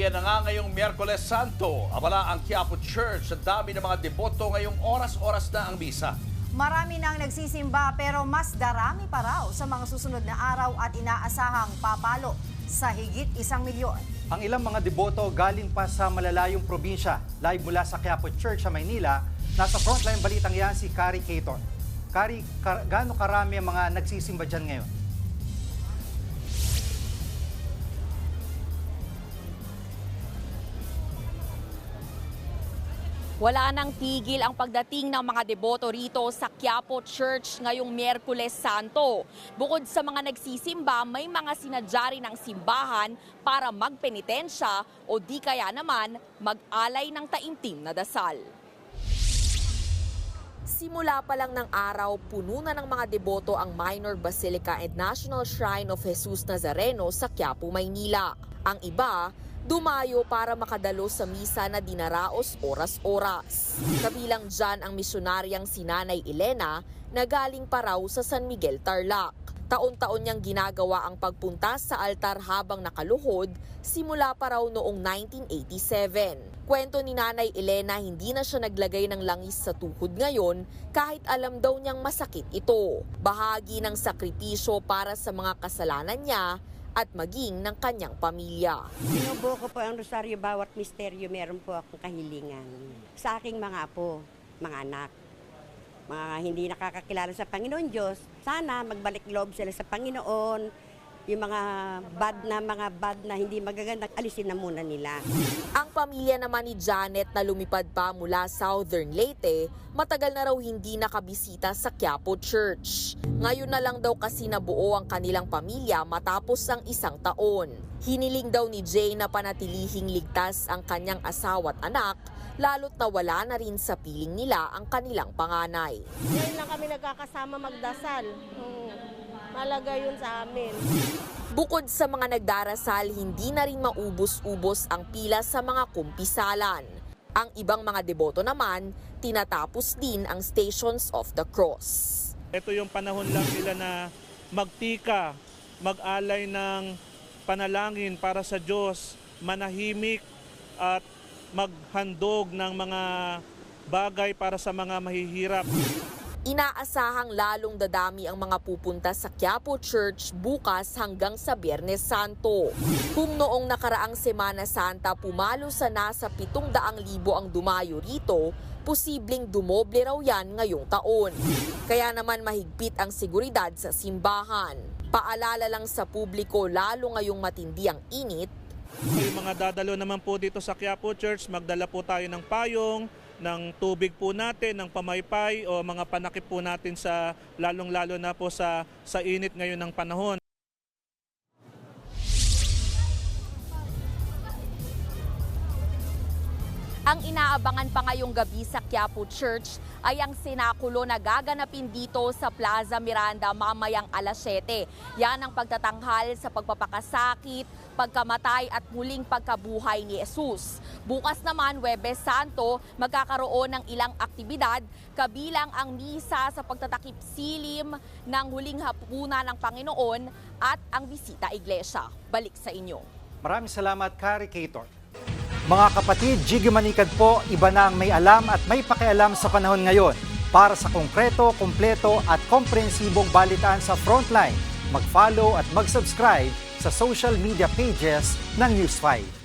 Ayan na nga ngayong Miyerkules Santo. Abala ang Quiapo Church. Ang dami ng mga deboto ngayong oras-oras na ang misa. Marami nang nagsisimba pero mas darami pa raw sa mga susunod na araw at inaasahang papalo sa higit 1 milyon. Ang ilang mga deboto galing pa sa malalayong probinsya. Live mula sa Quiapo Church sa Maynila, nasa frontline balitang yan si Kari Caton. Kari, gaano karami ang mga nagsisimba dyan ngayon? Wala nang tigil ang pagdating ng mga deboto rito sa Quiapo Church ngayong Miyerkules Santo. Bukod sa mga nagsisimba, may mga sinadya rin ng simbahan para magpenitensya o di kaya naman mag-alay ng taimtim na dasal. Simula pa lang ng araw, puno na ng mga deboto ang Minor Basilica and National Shrine of Jesus Nazareno sa Quiapo, Maynila. Ang iba, dumayo para makadalo sa misa na dinaraos oras-oras. Kabilang dyan ang misyonaryang si Nanay Elena na galing pa raw sa San Miguel, Tarlac. Taon-taon niyang ginagawa ang pagpunta sa altar habang nakaluhod simula pa raw noong 1987. Kwento ni Nanay Elena, hindi na siya naglagay ng langis sa tuhod ngayon kahit alam daw niyang masakit ito. Bahagi ng sakripisyo para sa mga kasalanan niya at maging ng kanyang pamilya. Binubuo ko po ang rosaryo, bawat misteryo meron po akong kahilingan. Sa aking mga apo, mga anak, mga hindi nakakakilala sa Panginoon Diyos, sana magbalik loob sila sa Panginoon. Yung mga bad na hindi magagandang, alisin na muna nila. Ang pamilya naman ni Janet na lumipad pa mula Southern Leyte, matagal na raw hindi nakabisita sa Quiapo Church. Ngayon na lang daw kasi nabuo ang kanilang pamilya matapos ang 1 taon. Hiniling daw ni Jay na panatilihing ligtas ang kanyang asawa at anak, lalo't nawala na rin sa piling nila ang kanilang panganay. Ngayon lang kami nagkakasama magdasal. Malaga yun sa amin. Bukod sa mga nagdarasal, hindi na rin maubos-ubos ang pila sa mga kumpisalan. Ang ibang mga deboto naman, tinatapos din ang Stations of the Cross. Ito yung panahon lang nila na magtika, mag-alay ng panalangin para sa Diyos, manahimik at maghandog ng mga bagay para sa mga mahihirap. Inaasahang lalong dadami ang mga pupunta sa Quiapo Church bukas hanggang sa Biyernes Santo. Kung noong nakaraang Semana Santa pumalo sa nasa 700,000 ang dumayo rito, posibleng dumoble raw yan ngayong taon. Kaya naman mahigpit ang seguridad sa simbahan. Paalala lang sa publiko lalo ngayong matindi ang init. Yung mga dadalo naman po dito sa Quiapo Church, magdala po tayo ng payong, ng tubig po natin, ng pamaypay o mga panakip po natin sa lalong-lalo na po sa init ngayon ng panahon. Ang inaabangan pa ngayong gabi sa Quiapo Church ay ang sinakulo na gaganapin dito sa Plaza Miranda mamayang alas 7. Yan ang pagtatanghal sa pagpapakasakit, pagkamatay at muling pagkabuhay ni Jesus. Bukas naman, Huwebes Santo, magkakaroon ng ilang aktibidad kabilang ang misa sa pagtatakip silim ng huling hapunan ng Panginoon at ang bisita iglesia. Balik sa inyo. Maraming salamat, Kari Caton. Mga kapatid, Jiggy Manikad po, iba na ang may alam at may pakialam sa panahon ngayon. Para sa konkreto, kumpleto at komprehensibong balitaan sa Frontline, mag-follow at mag-subscribe sa social media pages ng News 5.